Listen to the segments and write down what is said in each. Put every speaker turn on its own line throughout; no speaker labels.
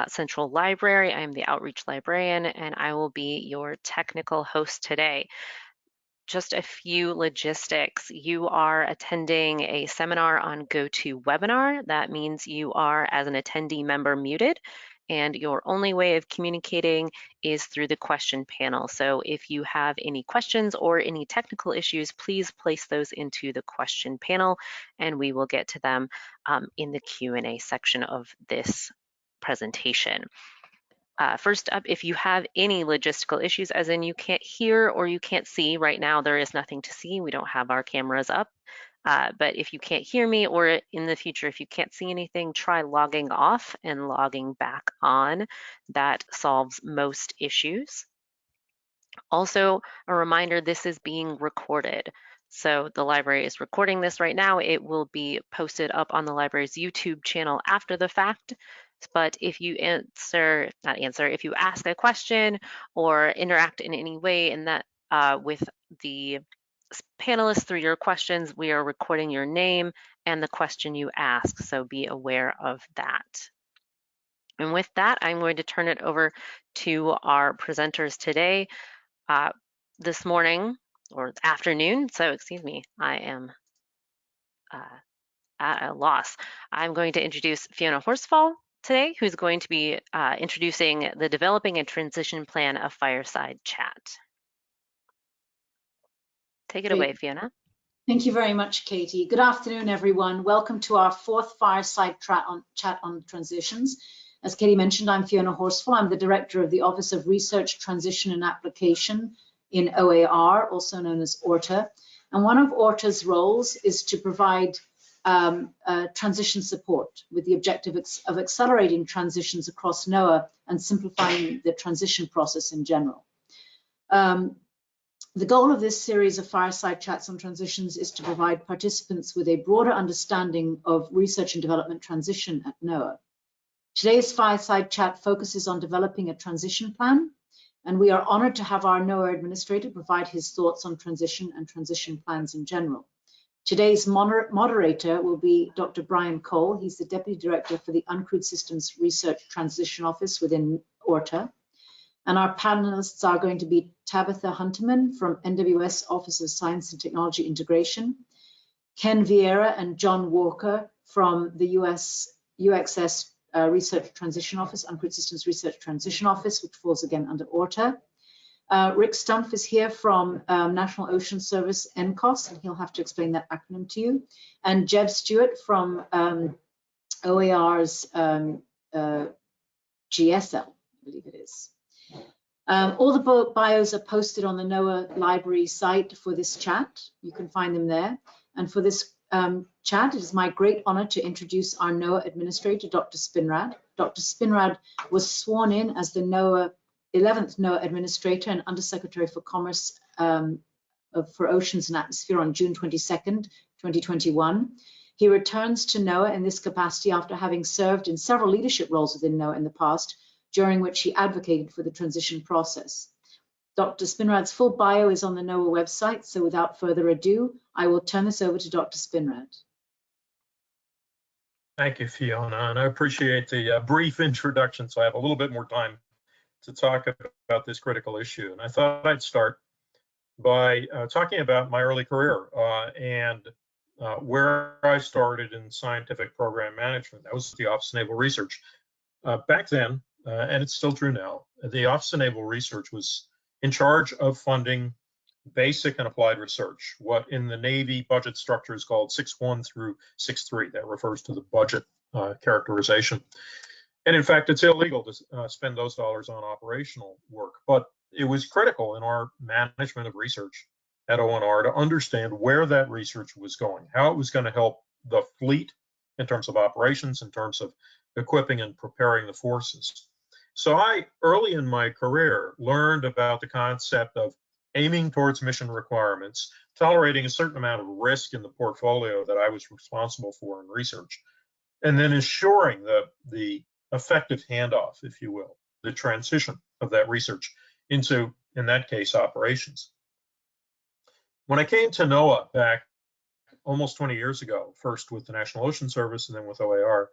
Central Library. I am the outreach librarian, and I will be your technical host today. Just a few logistics. You are attending a seminar on GoToWebinar. That means you are, as an attendee member, muted, and your only way of communicating is through the question panel. So if you have any questions or any technical issues, please place those into the question panel, and we will get to them in the Q&A section of this presentation. First up, if you have any logistical issues, as in you can't hear or you can't see, right now there is nothing to see. We don't have our cameras up. But if you can't hear me, or in the future, if you can't see anything, try logging off and logging back on. That solves most issues. Also, a reminder, this is being recorded. So the library is recording this right now. It will be posted up on the library's YouTube channel after the fact. But if you if you ask a question or interact in any way in that with the panelists through your questions, we are recording your name and the question you ask, so be aware of that. And with that, I'm going to turn it over to our presenters today. This morning, or afternoon, so excuse me, I am at a loss. I'm going to introduce Fiona Horsfall today, who's going to be introducing the Developing a Transition Plan of Fireside Chat. Take it away, Fiona.
Thank you very much, Katie. Good afternoon, everyone. Welcome to our fourth Fireside Chat on Transitions. As Katie mentioned, I'm Fiona Horsfall. I'm the Director of the Office of Research, Transition and Application in OAR, also known as ORTA. And one of ORTA's roles is to provide transition support with the objective of accelerating transitions across NOAA and simplifying the transition process in general. The goal of this series of Fireside Chats on Transitions is to provide participants with a broader understanding of research and development transition at NOAA. Today's Fireside Chat focuses on developing a transition plan, and we are honored to have our NOAA Administrator provide his thoughts on transition and transition plans in general. Today's moderator will be Dr. Bryan Cole. He's the Deputy Director for the Uncrewed Systems Research Transition Office within ORTA. And our panelists are going to be Tabitha Huntemann from NWS Office of Science and Technology Integration, Ken Veirra and John Walker from the UXS Research Transition Office, Uncrewed Systems Research Transition Office, which falls again under ORTA. Rick Stumpf is here from National Ocean Service, NCOS, and he'll have to explain that acronym to you. And Jebb Stewart from OAR's GSL, I believe it is. All the bios are posted on the NOAA library site for this chat. You can find them there. And for this chat, it is my great honor to introduce our NOAA Administrator, Dr. Spinrad. Dr. Spinrad was sworn in as the 11th NOAA Administrator and Undersecretary for Commerce for Oceans and Atmosphere on June 22nd, 2021. He returns to NOAA in this capacity after having served in several leadership roles within NOAA in the past, during which he advocated for the transition process. Dr. Spinrad's full bio is on the NOAA website, so without further ado, I will turn this over to Dr. Spinrad.
Thank you, Fiona, and I appreciate the brief introduction, so I have a little bit more time to talk about this critical issue. And I thought I'd start by talking about my early career and where I started in scientific program management. That was the Office of Naval Research. Back then, and it's still true now, the Office of Naval Research was in charge of funding basic and applied research, what in the Navy budget structure is called 6.1 through 6.3. That refers to the budget characterization. And in fact, it's illegal to spend those dollars on operational work, but it was critical in our management of research at ONR to understand where that research was going, how it was going to help the fleet in terms of operations, in terms of equipping and preparing the forces. So I, early in my career, learned about the concept of aiming towards mission requirements, tolerating a certain amount of risk in the portfolio that I was responsible for in research, and then ensuring the effective handoff, if you will, the transition of that research into, in that case, operations. When I came to NOAA back almost 20 years ago, first with the National Ocean Service and then with OAR,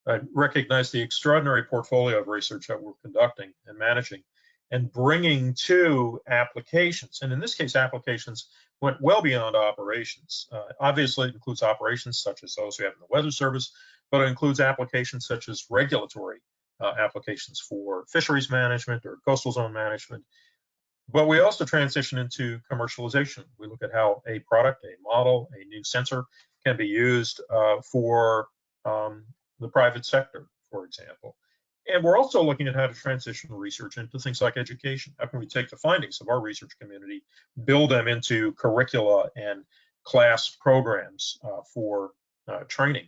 I recognize the extraordinary portfolio of research that we're conducting and managing and bringing to applications. And in this case, applications went well beyond operations. Obviously, it includes operations such as those we have in the Weather Service, but it includes applications such as regulatory applications for fisheries management or coastal zone management. But we also transition into commercialization. We look at how a product, a model, a new sensor can be used for the private sector, for example. And we're also looking at how to transition research into things like education. How can we take the findings of our research community, build them into curricula and class programs for training?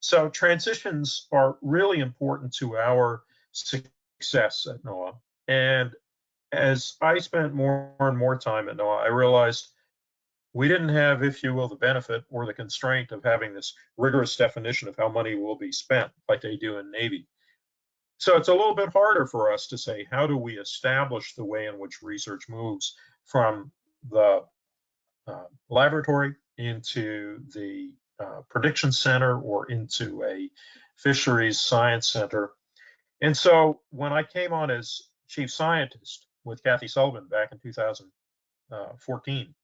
So transitions are really important to our success at NOAA. And as I spent more and more time at NOAA, I realized we didn't have, if you will, the benefit or the constraint of having this rigorous definition of how money will be spent like they do in Navy. So it's a little bit harder for us to say, how do we establish the way in which research moves from the laboratory into the prediction center or into a fisheries science center? And so when I came on as chief scientist with Kathy Sullivan back in 2014,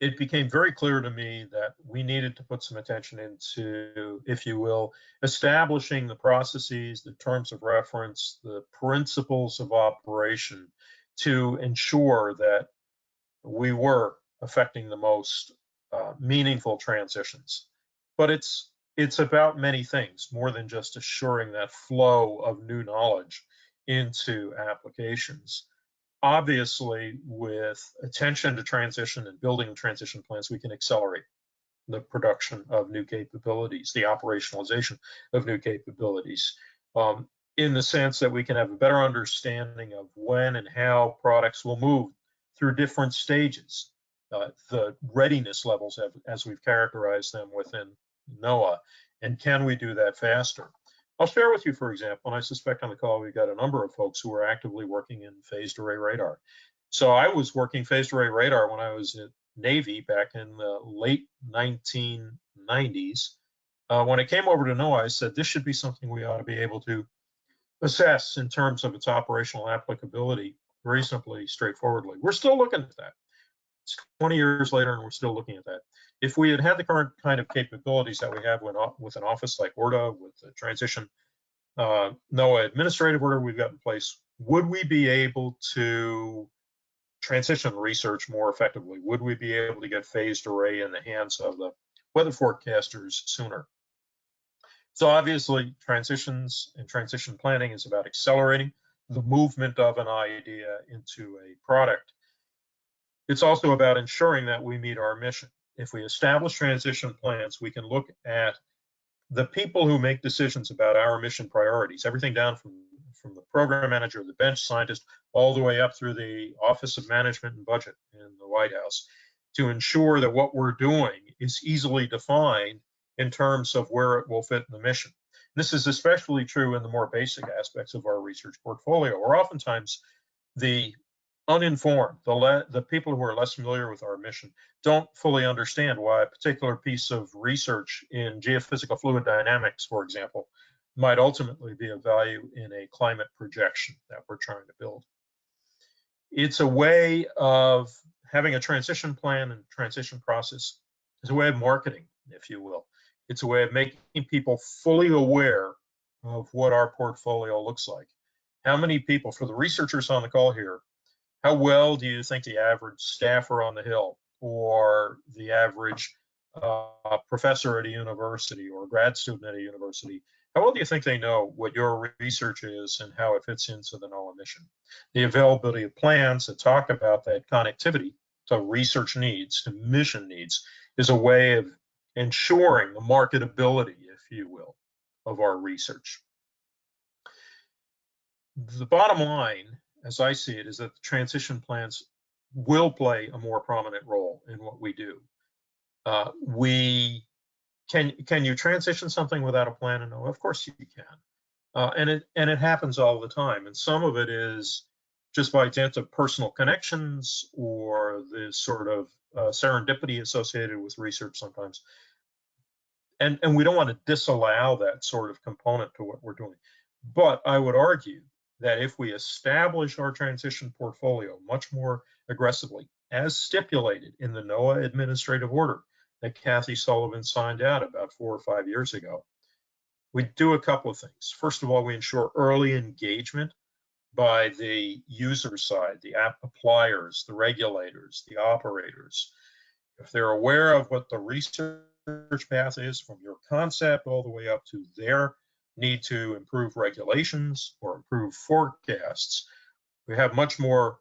it became very clear to me that we needed to put some attention into, if you will, establishing the processes, the terms of reference, the principles of operation to ensure that we were affecting the most meaningful transitions. But it's about many things, more than just assuring that flow of new knowledge into applications. Obviously, with attention to transition and building transition plans, we can accelerate the production of new capabilities, the operationalization of new capabilities, in the sense that we can have a better understanding of when and how products will move through different stages, the readiness levels as we've characterized them within NOAA, and can we do that faster? I'll share with you, for example, and I suspect on the call we've got a number of folks who are actively working in phased array radar. So I was working phased array radar when I was at Navy back in the late 1990s. When I came over to NOAA, I said this should be something we ought to be able to assess in terms of its operational applicability reasonably straightforwardly. We're still looking at that. It's 20 years later, and we're still looking at that. If we had the current kind of capabilities that we have with an office like ORTA, with the transition NOAA Administrative order we've got in place, would we be able to transition research more effectively? Would we be able to get phased array in the hands of the weather forecasters sooner? So obviously, transitions and transition planning is about accelerating the movement of an idea into a product. It's also about ensuring that we meet our mission. If we establish transition plans, we can look at the people who make decisions about our mission priorities, everything down from the program manager, the bench scientist, all the way up through the Office of Management and Budget in the White House, to ensure that what we're doing is easily defined in terms of where it will fit in the mission. This is especially true in the more basic aspects of our research portfolio, where oftentimes the uninformed, the people who are less familiar with our mission, don't fully understand why a particular piece of research in geophysical fluid dynamics, for example, might ultimately be of value in a climate projection that we're trying to build. It's a way of having a transition plan and transition process. It's a way of marketing, if you will. It's a way of making people fully aware of what our portfolio looks like. How many people, for the researchers on the call here, how well do you think the average staffer on the Hill or the average professor at a university or grad student at a university, how well do you think they know what your research is and how it fits into the NOAA mission? The availability of plans that talk about that connectivity to research needs, to mission needs, is a way of ensuring the marketability, if you will, of our research. The bottom line, as I see it, is that the transition plans will play a more prominent role in what we do. Can you transition something without a plan? No, of course you can. And it happens all the time. And some of it is just by dint of personal connections or the sort of serendipity associated with research sometimes. And we don't want to disallow that sort of component to what we're doing. But I would argue that if we establish our transition portfolio much more aggressively, as stipulated in the NOAA Administrative Order that Kathy Sullivan signed out about 4 or 5 years ago, we do a couple of things. First of all, we ensure early engagement by the user side, the app appliers, the regulators, the operators. If they're aware of what the research path is from your concept all the way up to their need to improve regulations or improve forecasts, we have much more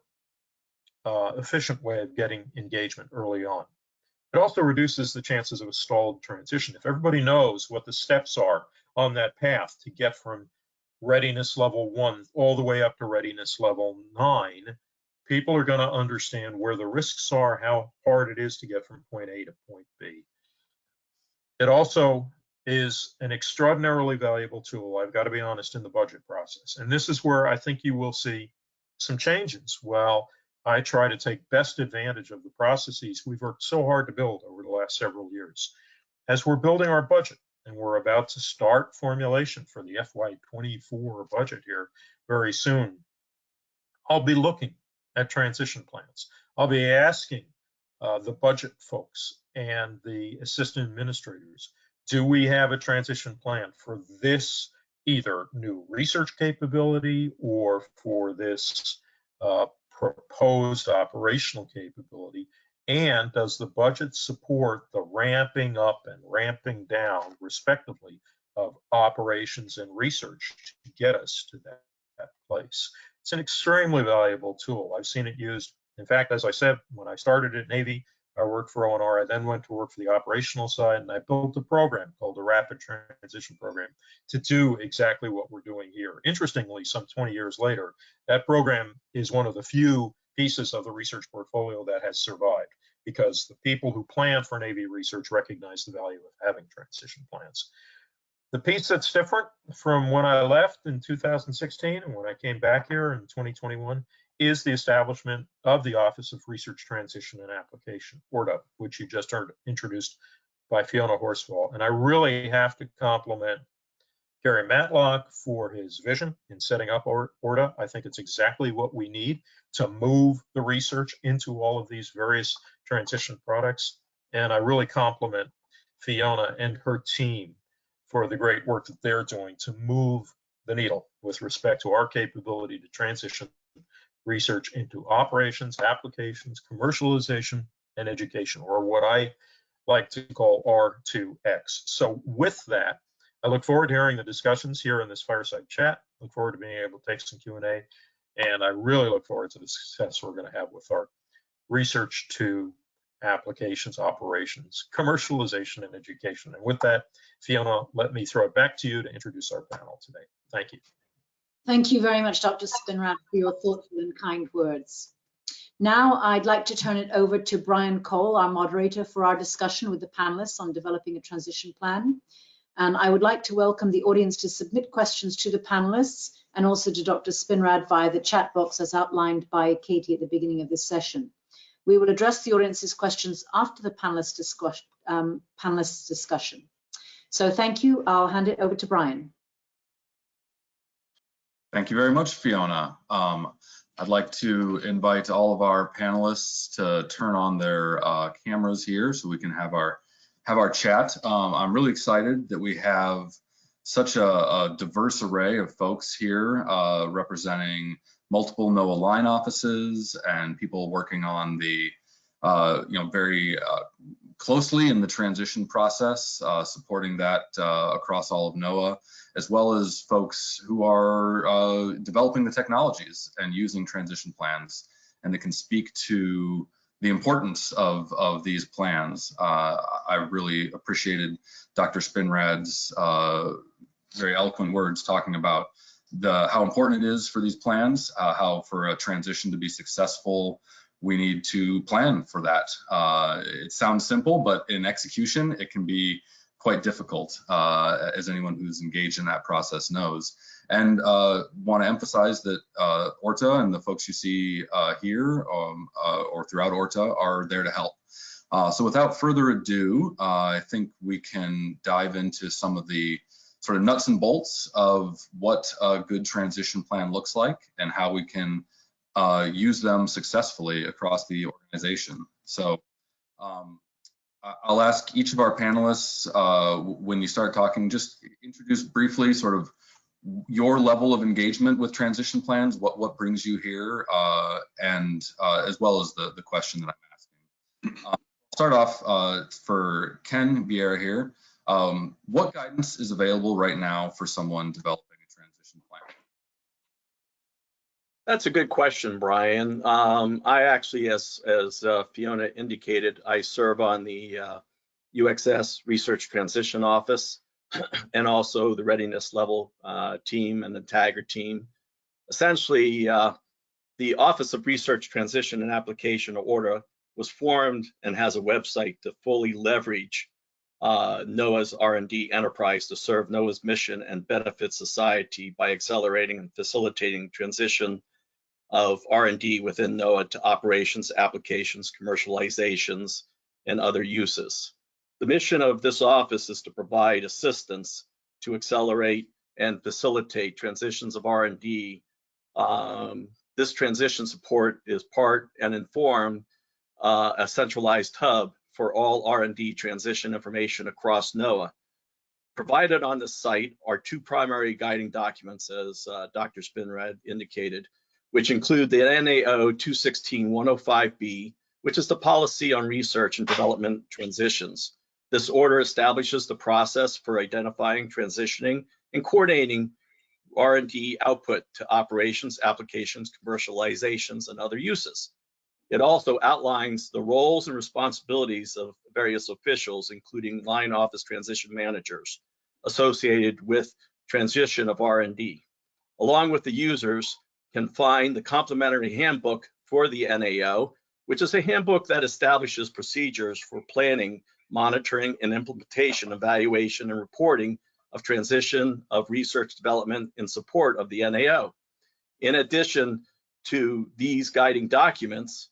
efficient way of getting engagement early on. It also reduces the chances of a stalled transition. If everybody knows what the steps are on that path to get from readiness level 1 all the way up to readiness level 9, people are going to understand where the risks are, how hard it is to get from point A to point B. It also is an extraordinarily valuable tool, I've got to be honest, in the budget process. And this is where I think you will see some changes. While I try to take best advantage of the processes we've worked so hard to build over the last several years, as we're building our budget, and we're about to start formulation for the FY24 budget here very soon, I'll be looking at transition plans. I'll be asking the budget folks and the assistant administrators, do we have a transition plan for this either new research capability or for this proposed operational capability? And does the budget support the ramping up and ramping down, respectively, of operations and research to get us to that place? It's an extremely valuable tool. I've seen it used. In fact, as I said, when I started at Navy, I worked for ONR. I then went to work for the operational side, and I built a program called the Rapid Transition Program to do exactly what we're doing here. Interestingly, some 20 years later, that program is one of the few pieces of the research portfolio that has survived, because the people who plan for Navy research recognize the value of having transition plans. The piece that's different from when I left in 2016 and when I came back here in 2021 is the establishment of the Office of Research Transition and Application, ORTA, which you just heard introduced by Fiona Horsfall. And I really have to compliment Gary Matlock for his vision in setting up ORTA. I think it's exactly what we need to move the research into all of these various transition products. And I really compliment Fiona and her team for the great work that they're doing to move the needle with respect to our capability to transition research into operations, applications, commercialization, and education, or what I like to call R2X. So with that, I look forward to hearing the discussions here in this fireside chat. Look forward to being able to take some Q&A, and I really look forward to the success we're going to have with our research to applications, operations, commercialization, and education. And with that, Fiona, let me throw it back to you to introduce our panel today. Thank you.
Thank you very much, Dr. Spinrad, for your thoughtful and kind words. Now I'd like to turn it over to Bryan Cole, our moderator for our discussion with the panelists on developing a transition plan. And I would like to welcome the audience to submit questions to the panelists and also to Dr. Spinrad via the chat box as outlined by Katie at the beginning of this session. We will address the audience's questions after the panelists' discussion. So thank you. I'll hand it over to Bryan.
Thank you very much, Fiona. I'd like to invite all of our panelists to turn on their cameras here so we can have our chat. I'm really excited that we have such a diverse array of folks here representing multiple NOAA line offices and people working on the very closely in the transition process, supporting that across all of NOAA, as well as folks who are developing the technologies and using transition plans, and that can speak to the importance of these plans. I really appreciated Dr. Spinrad's very eloquent words talking about how important it is for these plans, how for a transition to be successful, we need to plan for that. It sounds simple, but in execution, it can be quite difficult, as anyone who's engaged in that process knows. And want to emphasize that ORTA and the folks you see here or throughout ORTA are there to help. So without further ado, I think we can dive into some of the sort of nuts and bolts of what a good transition plan looks like and how we can use them successfully across the organization. So I'll ask each of our panelists, when you start talking, just introduce briefly sort of your level of engagement with transition plans, what brings you here, and as well as the question that I'm asking. Start off for Ken Veirra here. What guidance is available right now for someone developing a transition plan?
That's a good question, Brian. I actually, as Fiona indicated, I serve on the UXS Research Transition Office and also the readiness level team and the Tagger team. Essentially, the Office of Research Transition and Application, or ORTA, was formed and has a website to fully leverage NOAA's R&D enterprise to serve NOAA's mission and benefit society by accelerating and facilitating transition of R&D within NOAA to operations, applications, commercializations, and other uses. The mission of this office is to provide assistance to accelerate and facilitate transitions of R&D. This transition support is part and inform a centralized hub for all R&D transition information across NOAA. Provided on the site are two primary guiding documents, as Dr. Spinrad indicated, which include the NAO 216-105B, which is the policy on research and development transitions. This order establishes the process for identifying, transitioning, and coordinating R&D output to operations, applications, commercializations, and other uses. It also outlines the roles and responsibilities of various officials, including line office transition managers, associated with transition of R&D. Along with the users, can find the complementary handbook for the NAO, which is a handbook that establishes procedures for planning, monitoring, and implementation, evaluation, and reporting of transition of research development in support of the NAO. In addition to these guiding documents,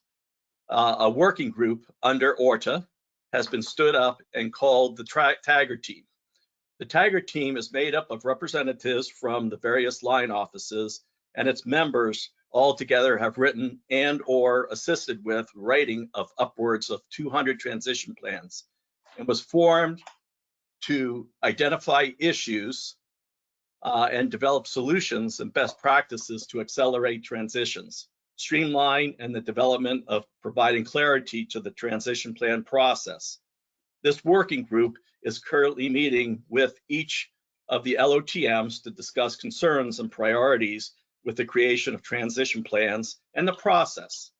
a working group under ORTA has been stood up and called the Tagger team. The Tagger team is made up of representatives from the various line offices, and its members all together have written and or assisted with writing of upwards of 200 transition plans, and was formed to identify issues and develop solutions and best practices to accelerate transitions, streamline, and the development of providing clarity to the transition plan process. This working group is currently meeting with each of the LOTMs to discuss concerns and priorities with the creation of transition plans and the process.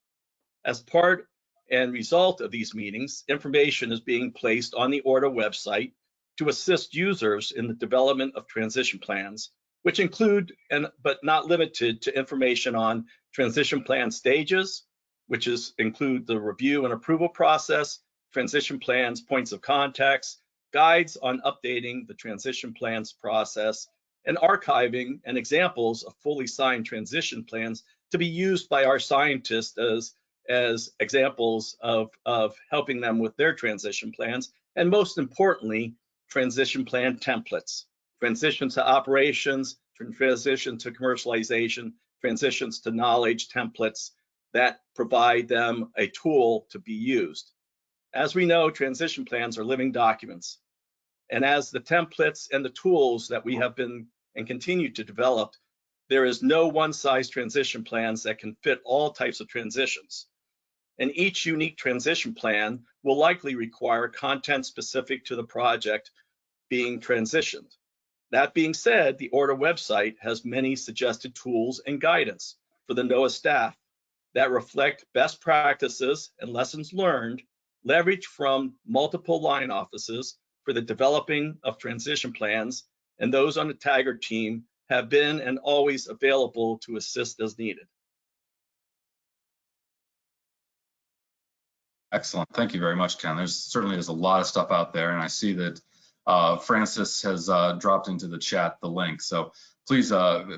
As part and result of these meetings, information is being placed on the ORTA website to assist users in the development of transition plans, which include, but not limited to, information on transition plan stages, which include the review and approval process, transition plans, points of contacts, guides on updating the transition plans process, and archiving and examples of fully signed transition plans to be used by our scientists as examples of helping them with their transition plans, and most importantly, transition plan templates, transition to operations, transition to commercialization, transitions to knowledge templates that provide them a tool to be used. As we know, transition plans are living documents. And as the templates and the tools that we have been and continue to develop, there is no one-size transition plans that can fit all types of transitions. And each unique transition plan will likely require content specific to the project being transitioned. That being said, the ORTA website has many suggested tools and guidance for the NOAA staff that reflect best practices and lessons learned, leveraged from multiple line offices for the developing of transition plans, and those on the Tagger team have been and always available to assist as needed.
Excellent. Thank you very much, Ken. There's a lot of stuff out there, and I see that Francis has dropped into the chat the link. So please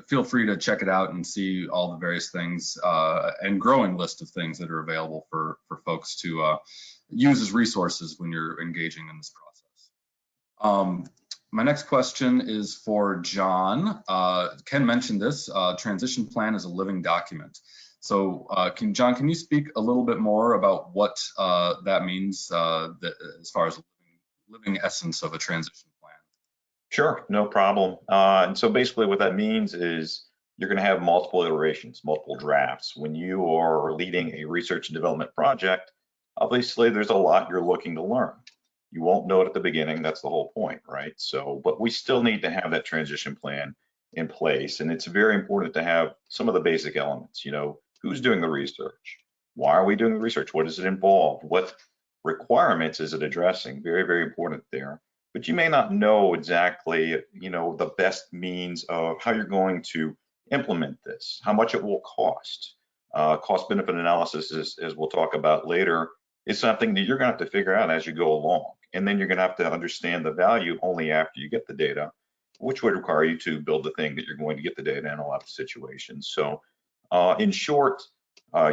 feel free to check it out and see all the various things and growing list of things that are available for folks to use as resources when you're engaging in this process. My next question is for John. Ken mentioned this, transition plan is a living document. So John, can you speak a little bit more about what that means as far as living essence of a transition plan?
Sure, no problem. And so basically what that means is you're going to have multiple iterations, multiple drafts. When you are leading a research and development project, obviously there's a lot you're looking to learn. You won't know it at the beginning, that's the whole point, right? So, but we still need to have that transition plan in place. And it's very important to have some of the basic elements, you know, who's doing the research? Why are we doing the research? What does it involve? What requirements is it addressing? Very, very important there. But you may not know exactly, you know, the best means of how you're going to implement this, how much it will cost. Cost-benefit analysis, as we'll talk about later, is something that you're going to have to figure out as you go along. And then you're going to have to understand the value only after you get the data, which would require you to build the thing that you're going to get the data in a lot of situations. So in short,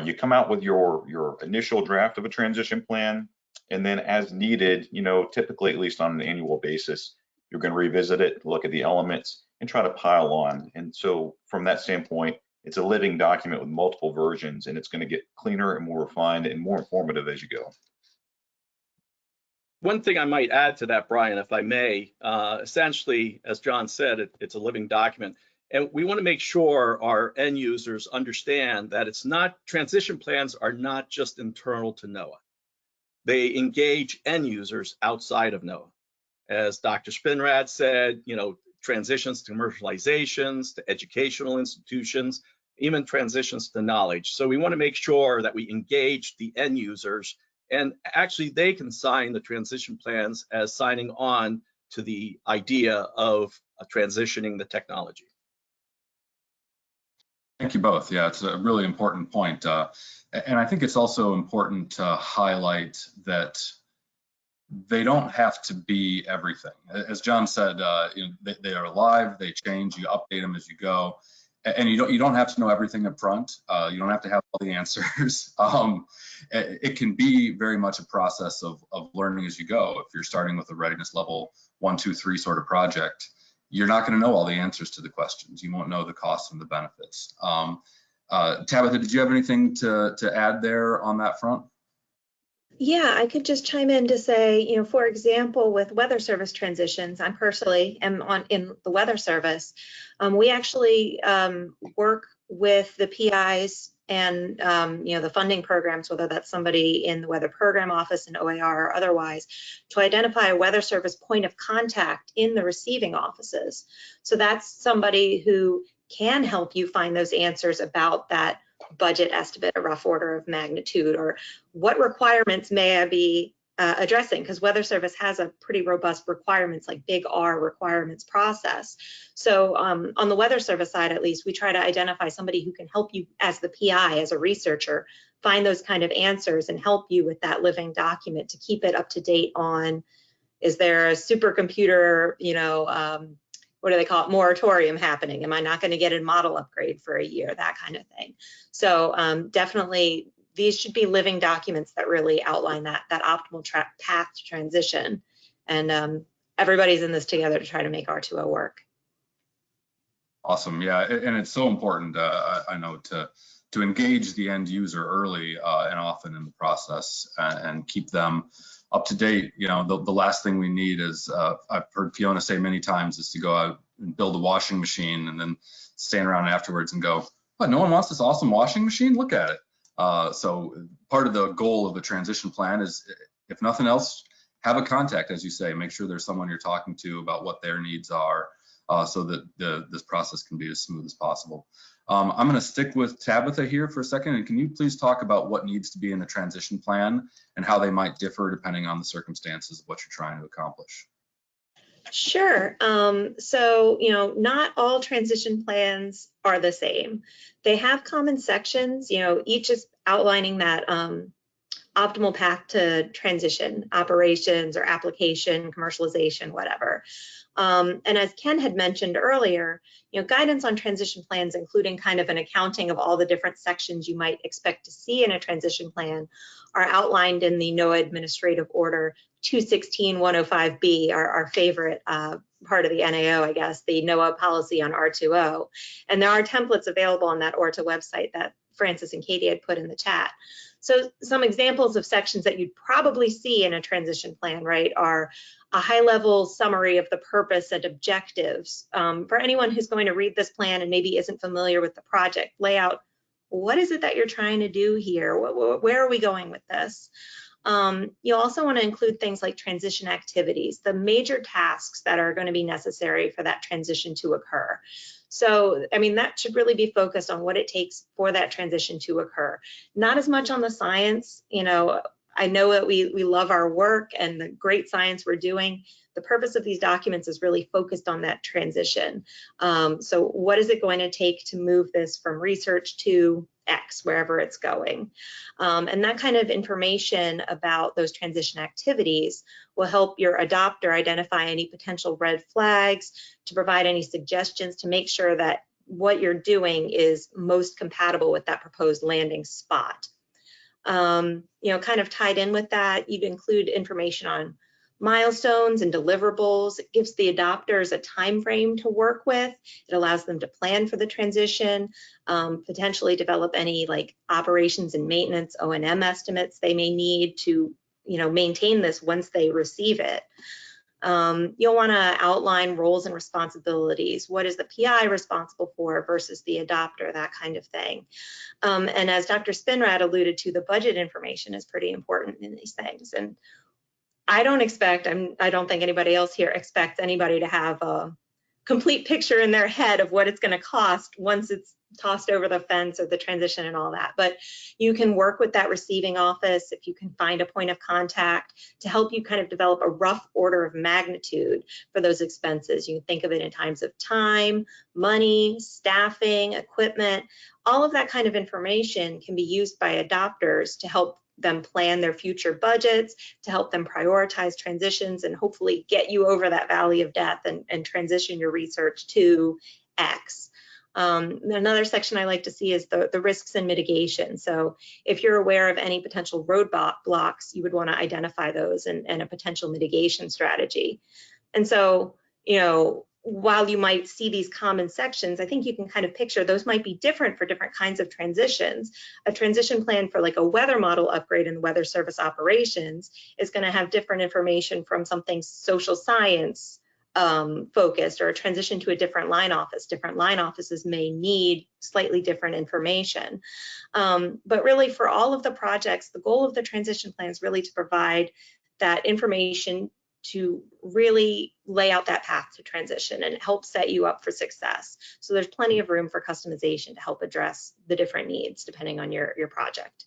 you come out with your initial draft of a transition plan, and then as needed, you know, typically at least on an annual basis, you're going to revisit it, look at the elements, and try to pile on. And so from that standpoint, it's a living document with multiple versions, and it's going to get cleaner and more refined and more informative as you go.
One thing I might add to that, Brian, if I may, essentially, as John said, it's a living document. And we want to make sure our end users understand that it's not, transition plans are not just internal to NOAA. They engage end users outside of NOAA. As Dr. Spinrad said, you know, transitions to commercializations, to educational institutions, even transitions to knowledge. So we want to make sure that we engage the end users, and actually they can sign the transition plans as signing on to the idea of transitioning the technology.
Thank you both. Yeah, it's a really important point. And I think it's also important to highlight that they don't have to be everything. As John said, you know, they are live, they change, you update them as you go. And you don't have to know everything up front. You don't have to have all the answers. It can be very much a process of learning as you go. If you're starting with a readiness level 1, 2, 3 sort of project, you're not going to know all the answers to the questions. You won't know the costs and the benefits. Tabitha, did you have anything to add there on that front?
Yeah, I could just chime in to say, you know, for example, with weather service transitions, I personally am in the weather service. We actually work with the PIs and, you know, the funding programs, whether that's somebody in the weather program office in OAR or otherwise, to identify a weather service point of contact in the receiving offices. So that's somebody who can help you find those answers about that budget estimate, a rough order of magnitude, or what requirements may I be addressing, because weather service has a pretty robust requirements, like big R requirements process. So on the weather service side, at least, we try to identify somebody who can help you as the PI, as a researcher, find those kind of answers and help you with that living document to keep it up to date on, is there a supercomputer, you know, what do they call it, moratorium happening? Am I not going to get a model upgrade for a year? That kind of thing. So definitely these should be living documents that really outline that optimal path to transition. And everybody's in this together to try to make R2O work.
Awesome. Yeah, and it's so important, I know, to engage the end user early and often in the process and keep them up to date. You know, the last thing we need is, I've heard Fiona say many times, is to go out and build a washing machine and then stand around afterwards and go, what, no one wants this awesome washing machine? Look at it. So part of the goal of the transition plan is, if nothing else, have a contact, as you say, make sure there's someone you're talking to about what their needs are, so that this process can be as smooth as possible. I'm going to stick with Tabitha here for a second, and can you please talk about what needs to be in the transition plan and how they might differ depending on the circumstances of what you're trying to accomplish?
Sure. So, you know, not all transition plans are the same. They have common sections, you know, each is outlining that optimal path to transition, operations or application, commercialization, whatever. And as Ken had mentioned earlier, guidance on transition plans, including kind of an accounting of all the different sections you might expect to see in a transition plan, are outlined in the NOAA Administrative Order 216-105B, our favorite part of the NAO, I guess, the NOAA policy on R2O. And there are templates available on that ORTA website that Francis and Katie had put in the chat. So some examples of sections that you'd probably see in a transition plan, right, are a high-level summary of the purpose and objectives. For anyone who's going to read this plan and maybe isn't familiar with the project, lay out what is it that you're trying to do here? Where are we going with this? You also want to include things like transition activities, the major tasks that are going to be necessary for that transition to occur. So, I mean, that should really be focused on what it takes for that transition to occur. Not as much on the science. I know that we love our work and the great science we're doing. The purpose of these documents is really focused on that transition. So what is it going to take to move this from research to X, wherever it's going? And that kind of information about those transition activities will help your adopter identify any potential red flags, to provide any suggestions to make sure that what you're doing is most compatible with that proposed landing spot. Kind of tied in with that, you'd include information on milestones and deliverables. It gives the adopters a time frame to work with. It allows them to plan for the transition, potentially develop any like operations and maintenance O&M estimates they may need to maintain this once they receive it. You'll want to outline roles and responsibilities. What is the PI responsible for versus the adopter, that kind of thing. And as Dr. Spinrad alluded to, the budget information is pretty important in these things. And I don't think anybody else here expects anybody to have a complete picture in their head of what it's going to cost once it's tossed over the fence or the transition and all that. But you can work with that receiving office if you can find a point of contact to help you kind of develop a rough order of magnitude for those expenses. You can think of it in times of time, money, staffing, equipment. All of that kind of information can be used by adopters to help them plan their future budgets, to help them prioritize transitions and hopefully get you over that valley of death and transition your research to X. Another section I like to see is the risks and mitigation. So if you're aware of any potential roadblocks, you would want to identify those and a potential mitigation strategy. And so, while you might see these common sections, I think you can kind of picture those might be different for different kinds of transitions. A transition plan for like a weather model upgrade in the weather service operations is going to have different information from something social science focused, or a transition to a different line office. Different line offices may need slightly different information. But really for all of the projects, the goal of the transition plan is really to provide that information to really lay out that path to transition and help set you up for success. So there's plenty of room for customization to help address the different needs depending on your project.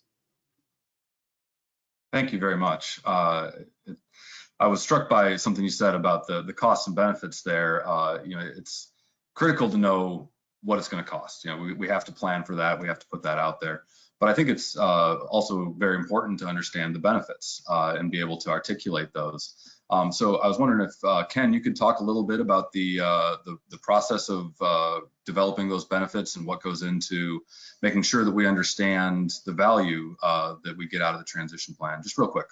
Thank you very much. I was struck by something you said about the costs and benefits there. It's critical to know what it's going to cost. We have to plan for that. We have to put that out there. But I think it's also very important to understand the benefits and be able to articulate those. So I was wondering if, Ken, you could talk a little bit about the process of developing those benefits and what goes into making sure that we understand the value that we get out of the transition plan, just real quick.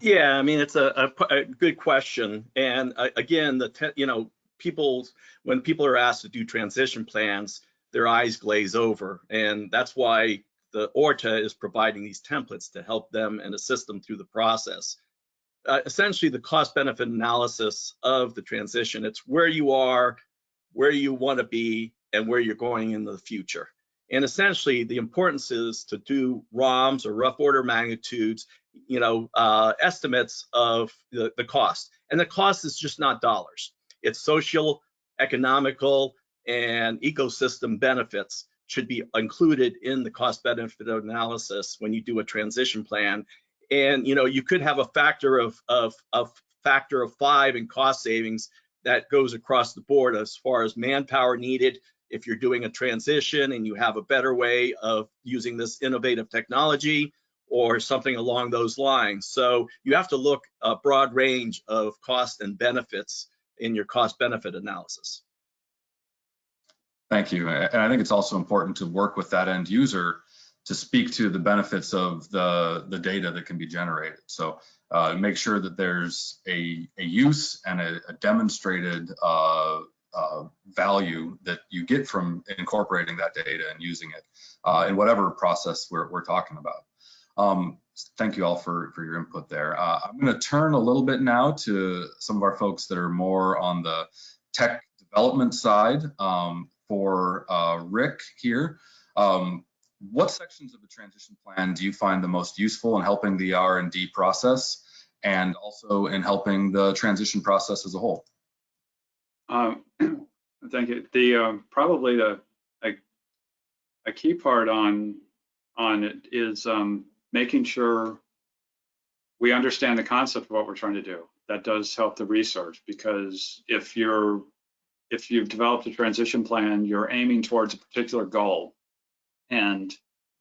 Yeah, I mean, it's a good question. And again, when people are asked to do transition plans, their eyes glaze over. And that's why the ORTA is providing these templates to help them and assist them through the process. Essentially, the cost-benefit analysis of the transition, it's where you are, where you want to be, and where you're going in the future. And essentially, the importance is to do ROMs, or rough order magnitudes, estimates of the cost. And the cost is just not dollars. It's social, economical, and ecosystem benefits should be included in the cost-benefit analysis when you do a transition plan. And you could have a factor of 5 in cost savings that goes across the board as far as manpower needed if you're doing a transition and you have a better way of using this innovative technology or something along those lines. So you have to look a broad range of cost and benefits in your cost-benefit analysis.
Thank you. And I think it's also important to work with that end user to speak to the benefits of the data that can be generated. So make sure that there's a use and a demonstrated value that you get from incorporating that data and using it in whatever process we're talking about. Thank you all for your input there. I'm going to turn a little bit now to some of our folks that are more on the tech development side. For Rick here, what sections of the transition plan do you find the most useful in helping the R&D process and also in helping the transition process as a whole?
Thank you. Probably a key part on it is making sure we understand the concept of what we're trying to do. That does help the research, because if you've developed a transition plan, you're aiming towards a particular goal, and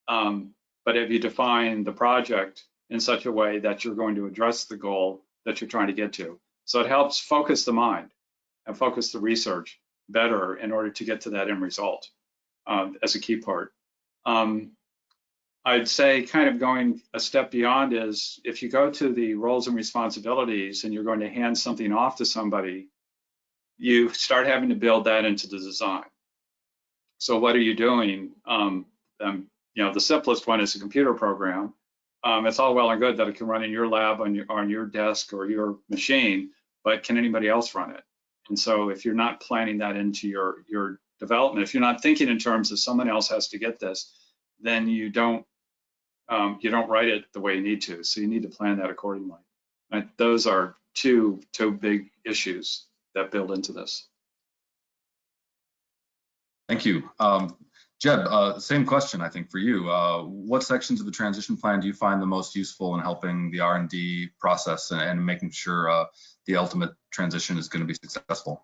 but if you define the project in such a way that you're going to address the goal that you're trying to get to, so it helps focus the mind and focus the research better in order to get to that end result as a key part. I'd say, kind of going a step beyond, is if you go to the roles and responsibilities and you're going to hand something off to somebody, you start having to build that into the design. So what are you doing? The simplest one is a computer program. It's all well and good that it can run in your lab on your desk or your machine, but can anybody else run it? And so if you're not planning that into your development, if you're not thinking in terms of someone else has to get this, then you don't write it the way you need to. So you need to plan that accordingly. And those are two big issues that build into this.
Thank you. Jebb, same question, I think, for you. What sections of the transition plan do you find the most useful in helping the R&D process and making sure the ultimate transition is going to be successful?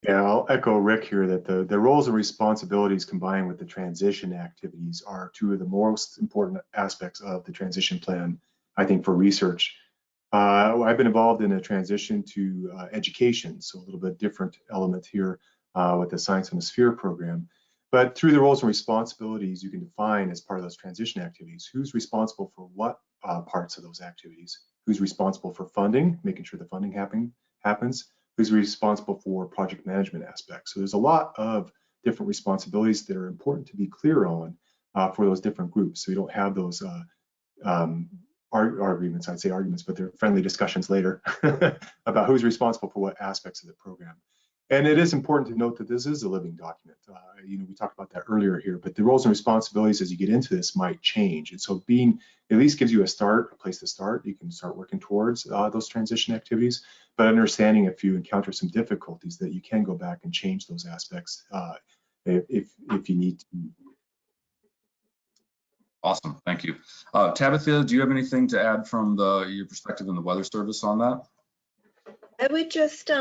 Yeah, I'll echo Rick here that the roles and responsibilities combined with the transition activities are two of the most important aspects of the transition plan, I think, for research. I've been involved in a transition to education, so a little bit different element here with the Science on the Sphere program. But through the roles and responsibilities, you can define as part of those transition activities who's responsible for what parts of those activities, who's responsible for funding, making sure the funding happens, who's responsible for project management aspects. So there's a lot of different responsibilities that are important to be clear on for those different groups. So you don't have those arguments, I'd say arguments, but they're friendly discussions later about who's responsible for what aspects of the program. And it is important to note that this is a living document. We talked about that earlier here, but the roles and responsibilities as you get into this might change. And so being at least gives you a place to start. You can start working towards those transition activities, but understanding if you encounter some difficulties that you can go back and change those aspects if you need to.
Awesome, thank you. Tabitha, do you have anything to add from your perspective in the Weather Service on that?
I would just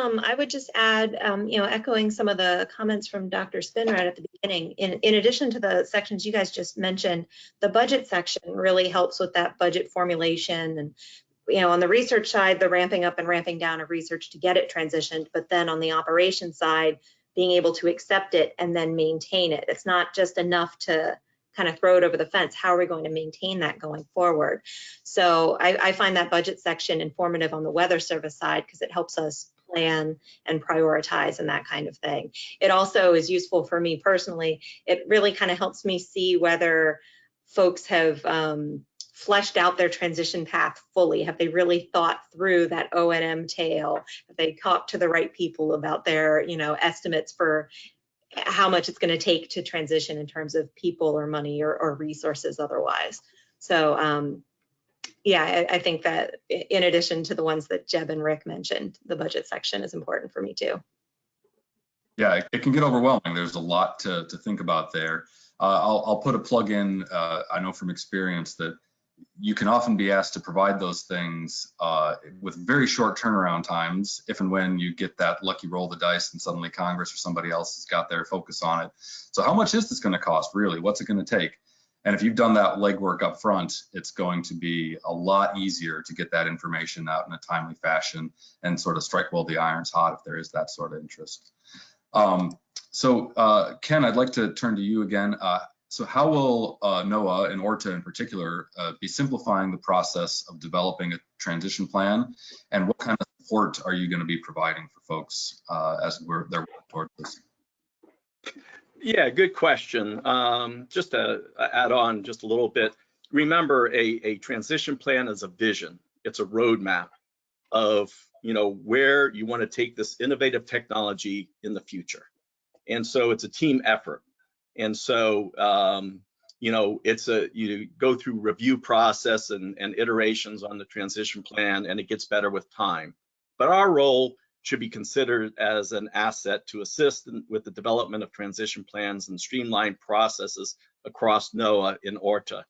add, echoing some of the comments from Dr. Spinrad at the beginning, in addition to the sections you guys just mentioned, the budget section really helps with that budget formulation. And, on the research side, the ramping up and ramping down of research to get it transitioned, but then on the operations side, being able to accept it and then maintain it. It's not just enough to kind of throw it over the fence. How are we going to maintain that going forward? So I find that budget section informative on the Weather Service side because it helps us plan and prioritize and that kind of thing. It also is useful for me personally. It really kind of helps me see whether folks have fleshed out their transition path fully. Have they really thought through that O&M tail? Have they talked to the right people about their, estimates for how much it's going to take to transition in terms of people or money or resources otherwise. So I think that in addition to the ones that Jebb and Rick mentioned, the budget section is important for me too.
Yeah, it can get overwhelming. There's a lot to think about there. I'll put a plug in. I know from experience that you can often be asked to provide those things with very short turnaround times if and when you get that lucky roll of the dice and suddenly Congress or somebody else has got their focus on it. So how much is this going to cost really? What's it going to take? And if you've done that legwork up front, it's going to be a lot easier to get that information out in a timely fashion and sort of strike while the iron's hot if there is that sort of interest. Ken, I'd like to turn to you again. So how will NOAA and ORTA in particular be simplifying the process of developing a transition plan, and what kind of support are you going to be providing for folks as they're working towards this?
Yeah, good question. Just to add on just a little bit, remember a transition plan is a vision. It's a roadmap of where you want to take this innovative technology in the future. And so it's a team effort. And so it's you go through review process and iterations on the transition plan, and it gets better with time. But our role should be considered as an asset to assist with the development of transition plans and streamlined processes across NOAA in ORTA.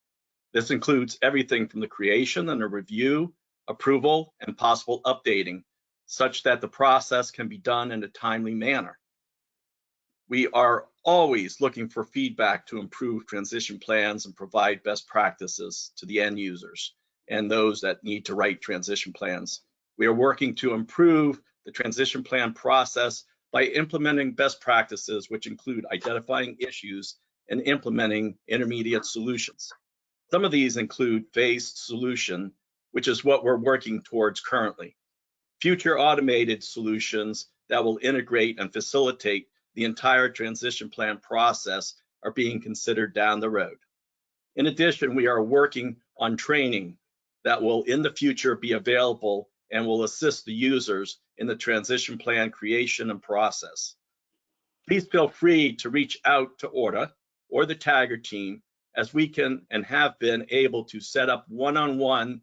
This includes everything from the creation and a review, approval, and possible updating, such that the process can be done in a timely manner. We are always looking for feedback to improve transition plans and provide best practices to the end users and those that need to write transition plans. We are working to improve the transition plan process by implementing best practices, which include identifying issues and implementing intermediate solutions. Some of these include phased solution, which is what we're working towards currently. Future automated solutions that will integrate and facilitate the entire transition plan process are being considered down the road. In addition, we are working on training that will in the future be available and will assist the users in the transition plan creation and process. Please feel free to reach out to ORTA or the Tagger team, as we can and have been able to set up one-on-one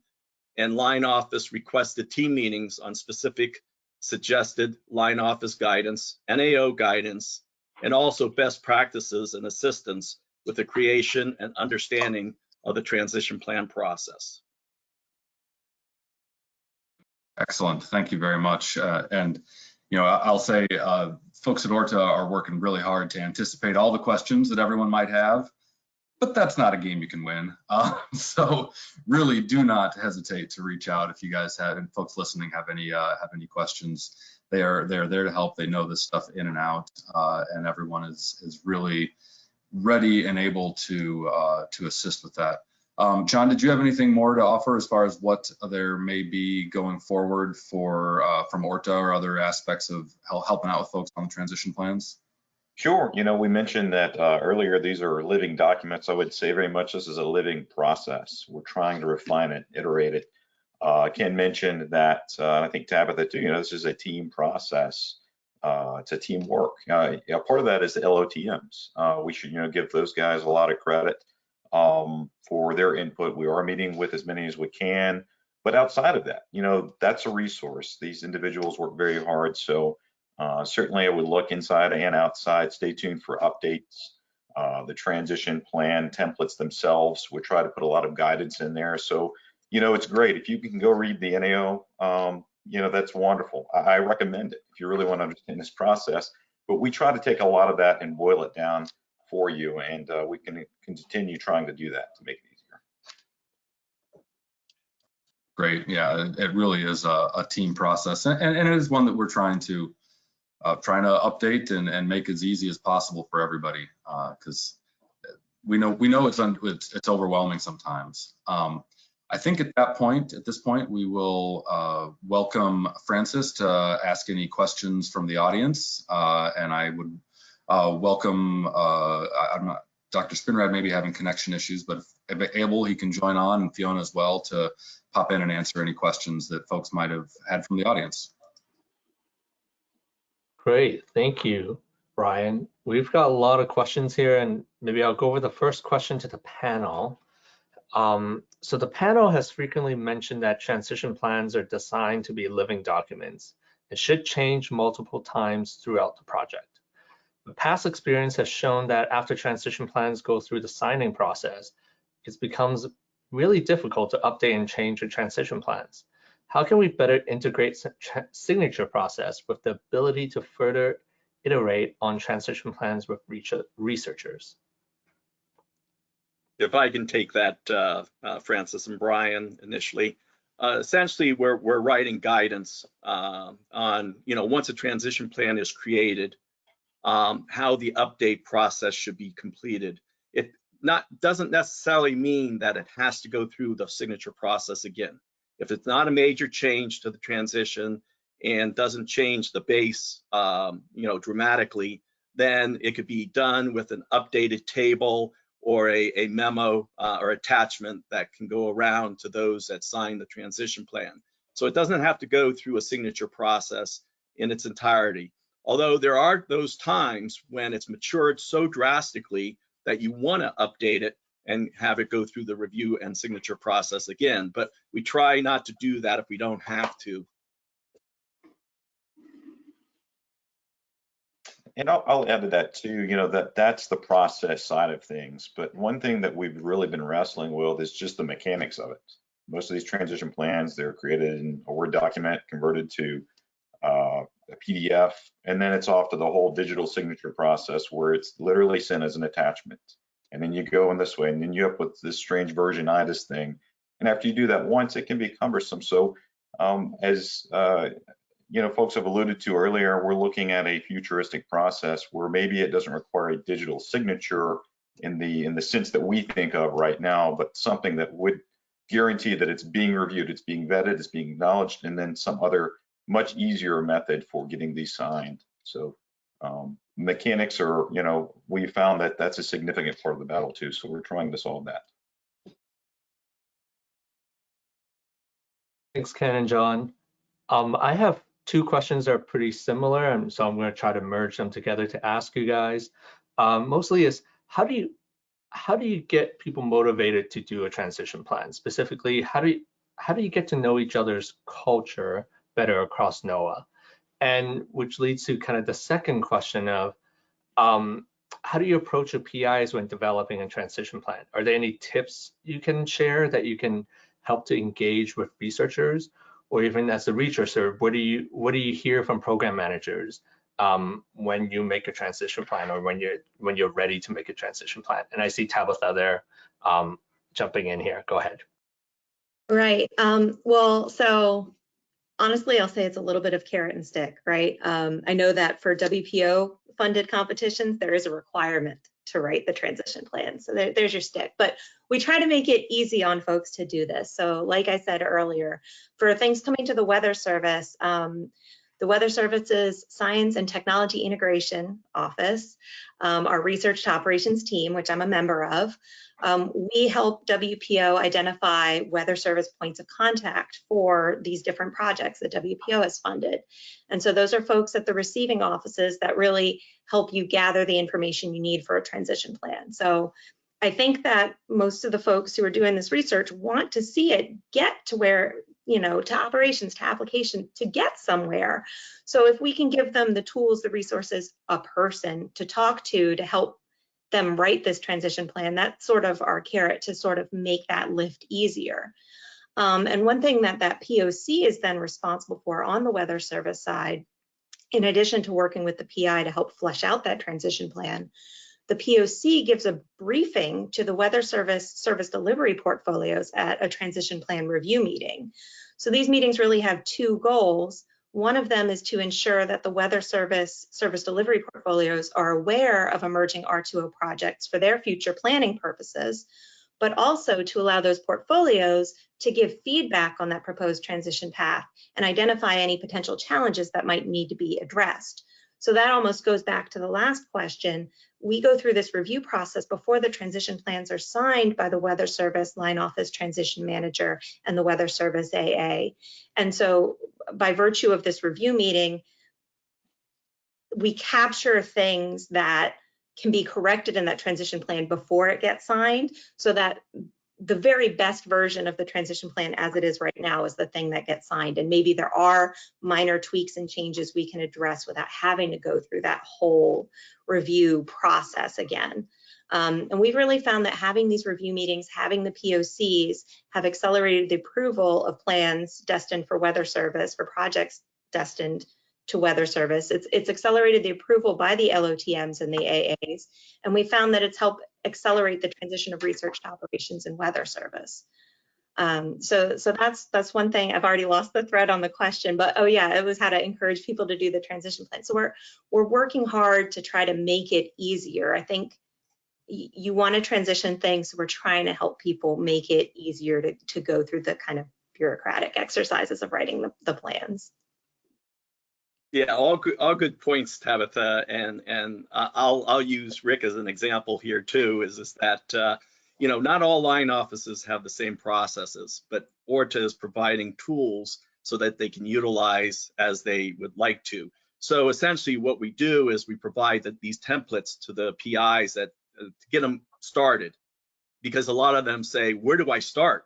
and line office requested team meetings on specific suggested line office guidance, NAO guidance, and also best practices and assistance with the creation and understanding of the transition plan process.
Excellent, thank you very much. And I'll say folks at ORTA are working really hard to anticipate all the questions that everyone might have, but that's not a game you can win. So really do not hesitate to reach out if you guys have, and folks listening have any questions. They're there to help. They know this stuff in and out, and everyone is really ready and able to assist with that. John, did you have anything more to offer as far as what there may be going forward for from ORTA or other aspects of helping out with folks on the transition plans?
Sure. We mentioned that earlier, these are living documents. I would say very much this is a living process. We're trying to refine it, iterate it. Ken mentioned that, I think Tabitha too, this is a team process. It's a teamwork. Part of that is the LOTMs. We should, give those guys a lot of credit for their input. We are meeting with as many as we can, but outside of that, that's a resource. These individuals work very hard. So certainly I would look inside and outside. Stay tuned for updates. The transition plan templates themselves, we try to put a lot of guidance in there. So, it's great. If you can go read the NAO, that's wonderful. I recommend it if you really want to understand this process. But we try to take a lot of that and boil it down for you, and we can continue trying to do that to make it easier.
Great. Yeah, it really is a team process, and it is one that we're trying to update and make as easy as possible for everybody, because we know it's overwhelming sometimes. I think at this point, we will welcome Francis to ask any questions from the audience, and I would welcome, Dr. Spinrad may be having connection issues, but if able, he can join on, and Fiona as well, to pop in and answer any questions that folks might have had from the audience.
Great, thank you, Bryan. We've got a lot of questions here, and maybe I'll go over the first question to the panel. So the panel has frequently mentioned that transition plans are designed to be living documents. It should change multiple times throughout the project. But past experience has shown that after transition plans go through the signing process, it becomes really difficult to update and change your transition plans. How can we better integrate signature process with the ability to further iterate on transition plans with researchers?
if I can take that, Francis and Bryan, initially. Essentially, we're writing guidance on, once a transition plan is created, how the update process should be completed. It doesn't necessarily mean that it has to go through the signature process again. If it's not a major change to the transition and doesn't change the base, dramatically, then it could be done with an updated table or a memo or attachment that can go around to those that sign the transition plan. So it doesn't have to go through a signature process in its entirety. Although there are those times when it's matured so drastically that you want to update it and have it go through the review and signature process again. But we try not to do that if we don't have to.
And I'll add to that too, that's the process side of things. But one thing that we've really been wrestling with is just the mechanics of it. Most of these transition plans, they're created in a Word document, converted to a PDF, and then it's off to the whole digital signature process where it's literally sent as an attachment. And then you go in this way, and then you up with this strange version-itis thing. And after you do that once, it can be cumbersome. So as folks have alluded to earlier, we're looking at a futuristic process where maybe it doesn't require a digital signature in the sense that we think of right now, but something that would guarantee that it's being reviewed, it's being vetted, it's being acknowledged, and then some other much easier method for getting these signed. So mechanics are, we found that that's a significant part of the battle too. So we're trying to solve that.
Thanks, Ken and John. I have two questions that are pretty similar, and so I'm going to try to merge them together to ask you guys. Mostly is how do you get people motivated to do a transition plan? Specifically, how do you get to know each other's culture better across NOAA? And which leads to kind of the second question of how do you approach your PIs when developing a transition plan? Are there any tips you can share that you can help to engage with researchers? Or even as a researcher, what do you hear from program managers when you make a transition plan, or when you're ready to make a transition plan? And I see Tabitha there jumping in here. Go ahead.
Right. Well, so honestly, I'll say it's a little bit of carrot and stick, right? I know that for WPO funded competitions, there is a requirement to write the transition plan. So there's your stick, but we try to make it easy on folks to do this. So like I said earlier, for things coming to the Weather Service, the Weather Service's Science and Technology Integration Office, our Research to Operations team, which I'm a member of, we help WPO identify Weather Service points of contact for these different projects that WPO has funded. And so those are folks at the receiving offices that really help you gather the information you need for a transition plan. So I think that most of the folks who are doing this research want to see it get to where, to operations, to application, to get somewhere. So if we can give them the tools, the resources, a person to talk to help them write this transition plan, that's sort of our carrot to sort of make that lift easier. And one thing that POC is then responsible for on the Weather Service side, in addition to working with the PI to help flesh out that transition plan, the POC gives a briefing to the Weather Service service delivery portfolios at a transition plan review meeting. So these meetings really have two goals. One of them is to ensure that the Weather Service service delivery portfolios are aware of emerging R2O projects for their future planning purposes, but also to allow those portfolios to give feedback on that proposed transition path and identify any potential challenges that might need to be addressed. So that almost goes back to the last question. We go through this review process before the transition plans are signed by the Weather Service Line Office Transition Manager and the Weather Service AA. And so by virtue of this review meeting, we capture things that can be corrected in that transition plan before it gets signed, so that the very best version of the transition plan as it is right now is the thing that gets signed. And maybe there are minor tweaks and changes we can address without having to go through that whole review process again. And we've really found that having these review meetings, having the POCs have accelerated the approval of plans destined for Weather Service, for projects destined to Weather Service. It's accelerated the approval by the LOTMs and the AAs, and we found that it's helped accelerate the transition of research to operations in Weather Service. So that's one thing. I've already lost the thread on the question, but oh yeah, it was how to encourage people to do the transition plan. So we're working hard to try to make it easier. I think you want to transition things, so we're trying to help people make it easier to go through the kind of bureaucratic exercises of writing the plans.
Yeah, all good points, Tabitha, and I'll use Rick as an example here too. Is that you know, not all line offices have the same processes, but ORTA is providing tools so that they can utilize as they would like to. So essentially, what we do is we provide these templates to the PIs that to get them started, because a lot of them say, "Where do I start?"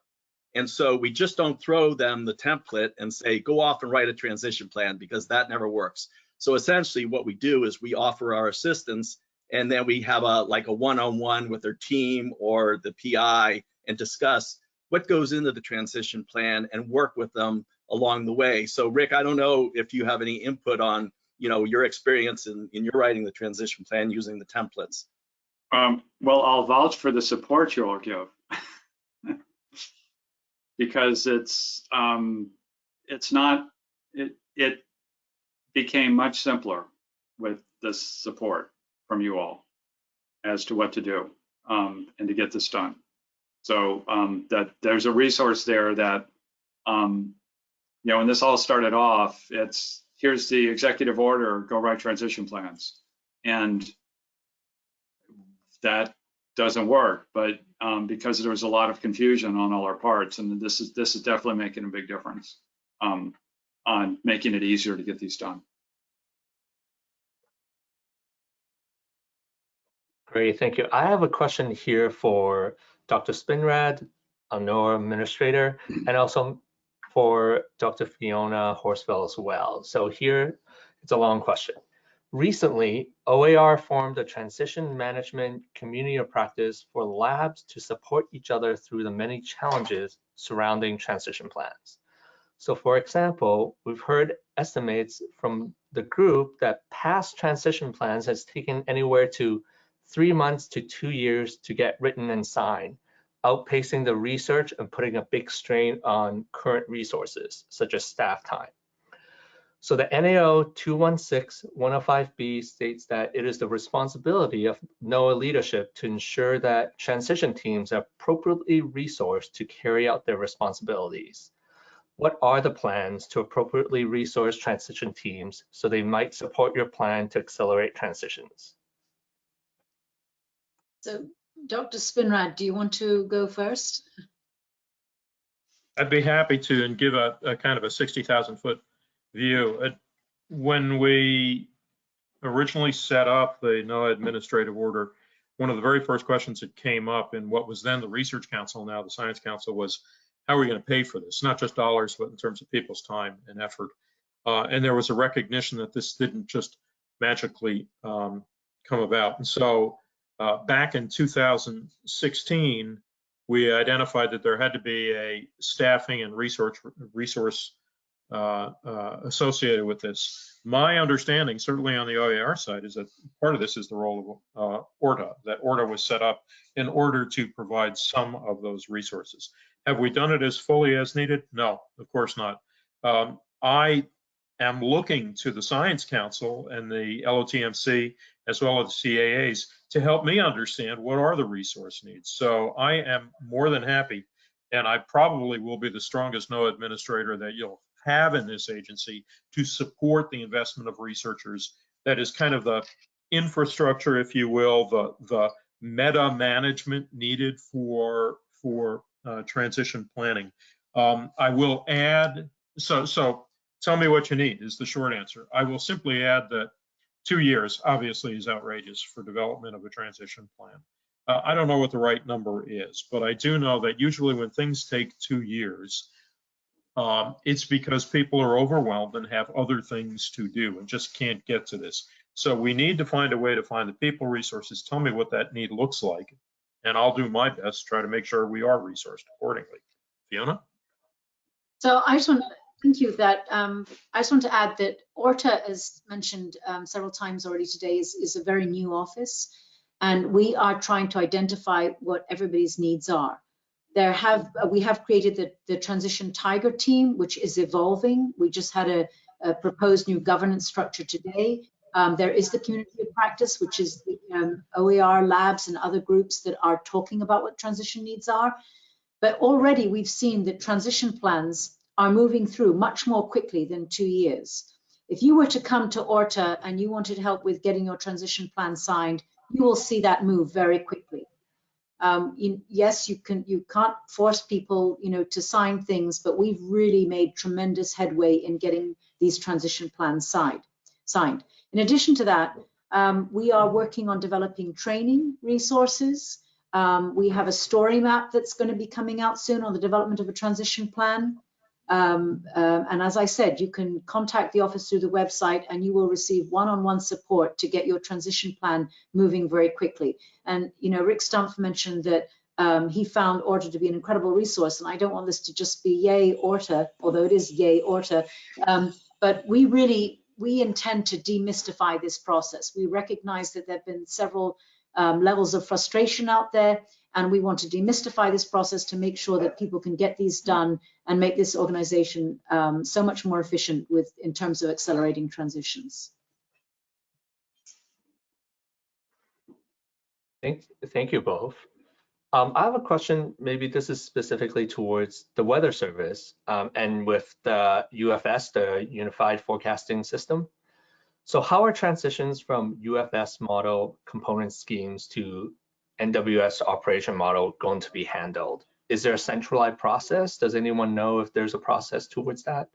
And so we just don't throw them the template and say, go off and write a transition plan, because that never works. So essentially what we do is we offer our assistance, and then we have like a one-on-one with their team or the PI and discuss what goes into the transition plan and work with them along the way. So Rick, I don't know if you have any input on, you know, your experience in your writing the transition plan using the templates.
Well, I'll vouch for the support you all give. Because it became much simpler with this support from you all as to what to do and to get this done. So that there's a resource there that, you know, when this all started off, here's the executive order, go write transition plans. And that doesn't work, but because there was a lot of confusion on all our parts, and this is definitely making a big difference on making it easier to get these done.
Great, thank you. I have a question here for Dr. Spinrad, a NOAA Administrator, and also for Dr. Fiona Horsfall as well. So here, it's a long question. Recently, OAR formed a transition management community of practice for labs to support each other through the many challenges surrounding transition plans. So for example, we've heard estimates from the group that past transition plans has taken anywhere to 3 months to 2 years to get written and signed, outpacing the research and putting a big strain on current resources, such as staff time. So the NAO 216-105B states that it is the responsibility of NOAA leadership to ensure that transition teams are appropriately resourced to carry out their responsibilities. What are the plans to appropriately resource transition teams so they might support your plan to accelerate transitions?
So, Dr. Spinrad, do you want to go first?
I'd be happy to, and give a kind of a 60,000-foot view. When we originally set up the NOAA Administrative Order, one of the very first questions that came up in what was then the Research Council, now the Science Council, was how are we going to pay for this? Not just dollars, but in terms of people's time and effort. And there was a recognition that this didn't just magically come about. And so back in 2016, we identified that there had to be a staffing and resource associated with this. My understanding, certainly on the OAR side, is that part of this is the role of ORTA, that ORTA was set up in order to provide some of those resources. Have we done it as fully as needed? No, of course not. I am looking to the Science Council and the LOTMC, as well as the CAAs, to help me understand what are the resource needs. So I am more than happy, and I probably will be the strongest NOAA administrator that you'll have in this agency to support the investment of researchers. That is kind of the infrastructure, if you will, the meta management needed for transition planning. I will add, so tell me what you need is the short answer. I will simply add that 2 years obviously is outrageous for development of a transition plan. I don't know what the right number is, but I do know that usually when things take 2 years, it's because people are overwhelmed and have other things to do and just can't get to this. So we need to find a way to find the people resources. Tell me what that need looks like, and I'll do my best to try to make sure we are resourced accordingly. Fiona?
So I just want to Thank you. I just want to add that ORTA, as mentioned several times already today, is a very new office, and we are trying to identify what everybody's needs are. We have created the Transition Tiger team, which is evolving. We just had a proposed new governance structure today. There is the community of practice, which is the OER labs and other groups that are talking about what transition needs are. But already we've seen that transition plans are moving through much more quickly than 2 years. If you were to come to ORTA and you wanted help with getting your transition plan signed, you will see that move very quickly. Yes, you can't force people, to sign things, but we've really made tremendous headway in getting these transition plans signed. In addition to that, we are working on developing training resources. We have a story map that's going to be coming out soon on the development of a transition plan. And as I said, you can contact the office through the website and you will receive one-on-one support to get your transition plan moving very quickly. And, Rick Stumpf mentioned that he found ORTA to be an incredible resource. And I don't want this to just be yay ORTA, although it is yay ORTA. But we intend to demystify this process. We recognize that there have been several levels of frustration out there, and we want to demystify this process to make sure that people can get these done and make this organization so much more efficient in terms of accelerating transitions.
Thank you both. I have a question, maybe this is specifically towards the Weather Service and with the UFS, the Unified Forecasting System. So how are transitions from UFS model component schemes to NWS operation model going to be handled? Is there a centralized process? Does anyone know if there's a process towards that?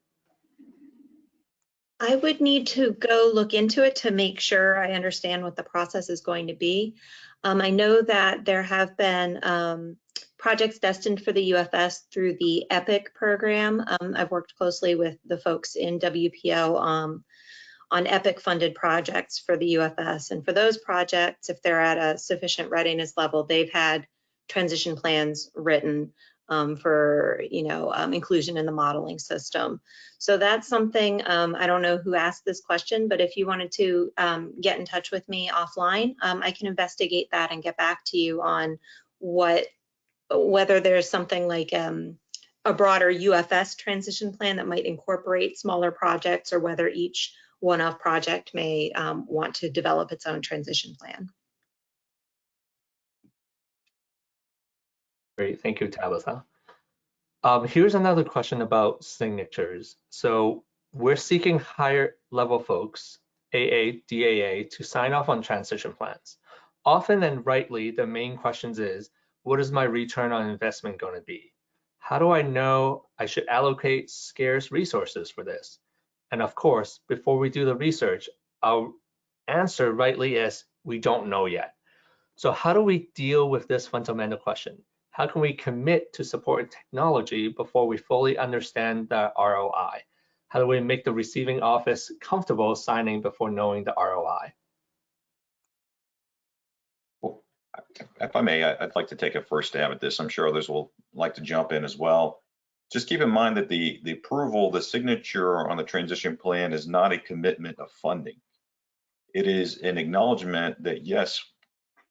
I would need to go look into it to make sure I understand what the process is going to be. I know that there have been projects destined for the UFS through the EPIC program. I've worked closely with the folks in WPO on EPIC funded projects for the UFS. And for those projects, if they're at a sufficient readiness level, they've had transition plans written for inclusion in the modeling system. So that's something, I don't know who asked this question, but if you wanted to get in touch with me offline, I can investigate that and get back to you on whether there's something like a broader UFS transition plan that might incorporate smaller projects, or whether each one-off project may want to develop its own transition plan.
Great, thank you, Tabitha. Here's another question about signatures. So we're seeking higher level folks, AA, DAA, to sign off on transition plans. Often and rightly, the main questions is, what is my return on investment going to be? How do I know I should allocate scarce resources for this? And of course, before we do the research, our answer rightly is, we don't know yet. So how do we deal with this fundamental question? How can we commit to support technology before we fully understand the ROI? How do we make the receiving office comfortable signing before knowing the ROI?
Well, if I may, I'd like to take a first stab at this. I'm sure others will like to jump in as well. Just keep in mind that the approval, the signature on the transition plan is not a commitment of funding. It is an acknowledgement that, yes,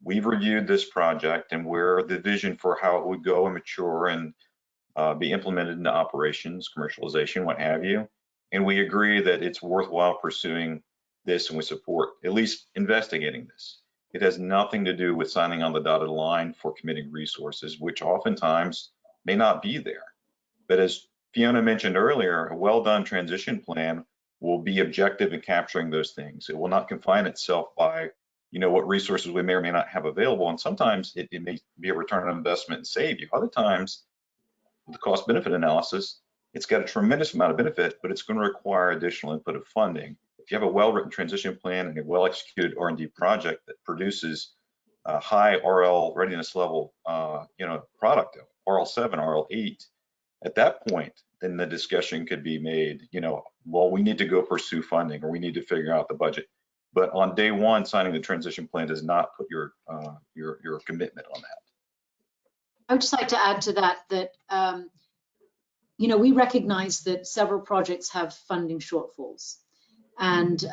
we've reviewed this project and where the vision for how it would go and mature and be implemented into operations, commercialization, what have you. And we agree that it's worthwhile pursuing this, and we support at least investigating this. It has nothing to do with signing on the dotted line for committing resources, which oftentimes may not be there. But as Fiona mentioned earlier, a well-done transition plan will be objective in capturing those things. It will not confine itself by what resources we may or may not have available. And sometimes it may be a return on investment and save you. Other times, with the cost-benefit analysis, it's got a tremendous amount of benefit, but it's going to require additional input of funding. If you have a well-written transition plan and a well-executed R&D project that produces a high RL readiness level, product, RL 7, RL 8, at that point, then the discussion could be made, well, we need to go pursue funding, or we need to figure out the budget. But on day one, signing the transition plan does not put your commitment on that.
I would just like to add to that, we recognize that several projects have funding shortfalls. And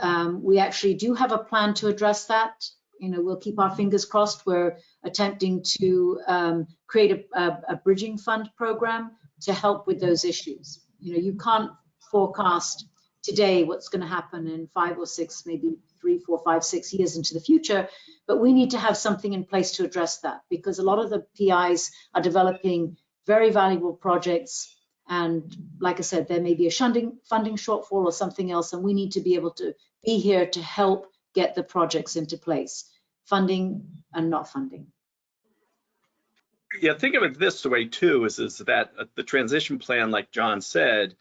we actually do have a plan to address that. We'll keep our fingers crossed. We're attempting to create a bridging fund program to help with those issues. You can't forecast today what's going to happen in 5 or 6, maybe 3, 4, 5, 6 years into the future, but we need to have something in place to address that, because a lot of the PIs are developing very valuable projects. And like I said, there may be a funding shortfall or something else, and we need to be able to be here to help get the projects into place, funding and not funding.
Yeah, think of it this way too, is that the transition plan, like John said,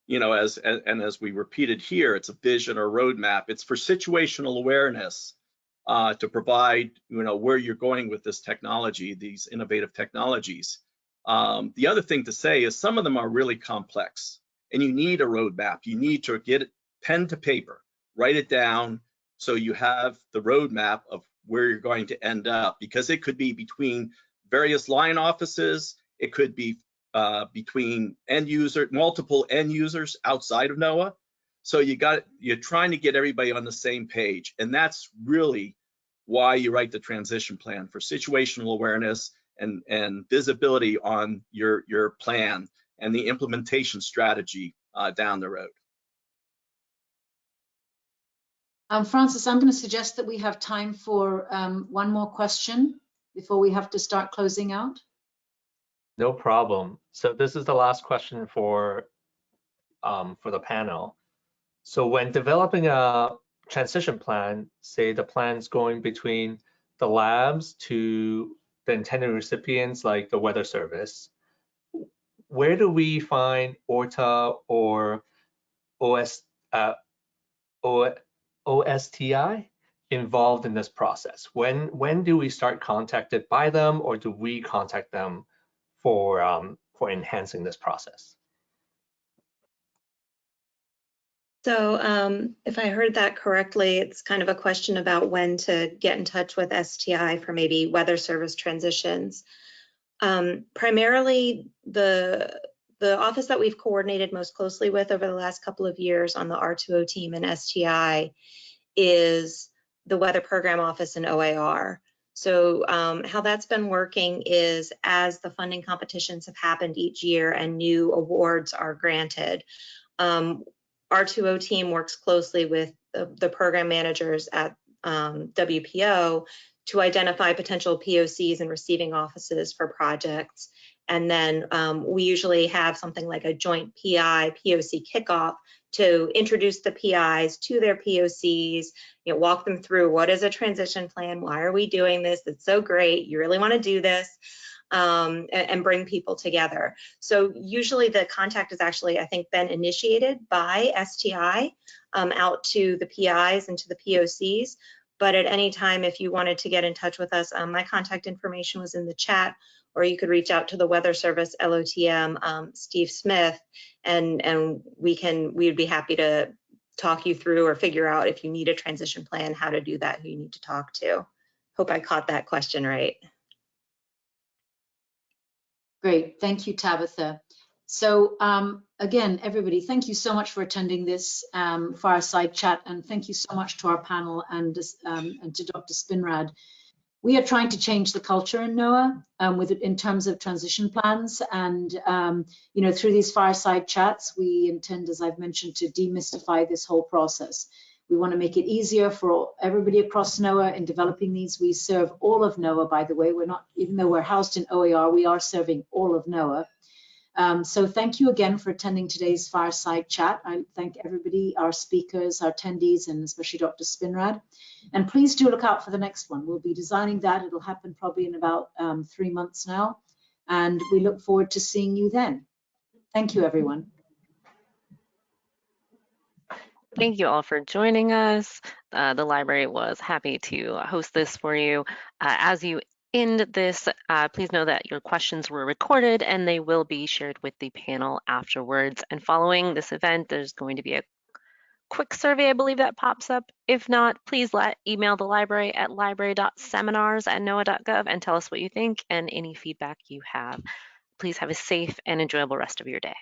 as we repeated here, it's a vision or roadmap. It's for situational awareness to provide, where you're going with this technology, these innovative technologies. The other thing to say is some of them are really complex, and you need a roadmap. You need to get it pen to paper, write it down, so you have the roadmap of where you're going to end up, because it could be between various line offices, it could be between multiple end users outside of NOAA. So you're trying to get everybody on the same page, and that's really why you write the transition plan, for situational awareness and visibility on your plan and the implementation strategy down the road.
Francis, I'm going to suggest that we have time for one more question before we have to start closing out.
No problem. So this is the last question for the panel. So when developing a transition plan, say the plan's going between the labs to the intended recipients like the Weather Service, where do we find ORTA or OSTI involved in this process? When do we start contacted by them, or do we contact them for enhancing this process?
So if I heard that correctly, it's kind of a question about when to get in touch with STI for maybe Weather Service transitions. Primarily, the office that we've coordinated most closely with over the last couple of years on the R2O team and STI is the Weather Program Office and OAR. So how that's been working is, as the funding competitions have happened each year and new awards are granted, R2O team works closely with the program managers at WPO to identify potential POCs and receiving offices for projects. And then we usually have something like a joint PI POC kickoff to introduce the PIs to their POCs, walk them through what is a transition plan, why are we doing this, it's so great, you really want to do this, and bring people together. So usually the contact is actually, I think, been initiated by STI out to the PIs and to the POCs. But at any time, if you wanted to get in touch with us, my contact information was in the chat, or you could reach out to the Weather Service LOTM, Steve Smith, and we'd be happy to talk you through or figure out if you need a transition plan, how to do that, who you need to talk to. Hope I caught that question right.
Great, thank you, Tabitha. So again, everybody, thank you so much for attending this fireside chat, and thank you so much to our panel and to Dr. Spinrad. We are trying to change the culture in NOAA in terms of transition plans, and through these fireside chats, we intend, as I've mentioned, to demystify this whole process. We want to make it easier for everybody across NOAA in developing these. We serve all of NOAA, by the way. We're not, even though we're housed in OER, we are serving all of NOAA. So thank you again for attending today's fireside chat. I thank everybody, our speakers, our attendees, and especially Dr. Spinrad. And please do look out for the next one. We'll be designing that. It'll happen probably in about 3 months now. And we look forward to seeing you then. Thank you, everyone.
Thank you all for joining us. The library was happy to host this for you. As you end this, please know that your questions were recorded and they will be shared with the panel afterwards. And following this event, there's going to be a quick survey, I believe, that pops up. If not, please email the library at library.seminars@noaa.gov and tell us what you think and any feedback you have. Please have a safe and enjoyable rest of your day.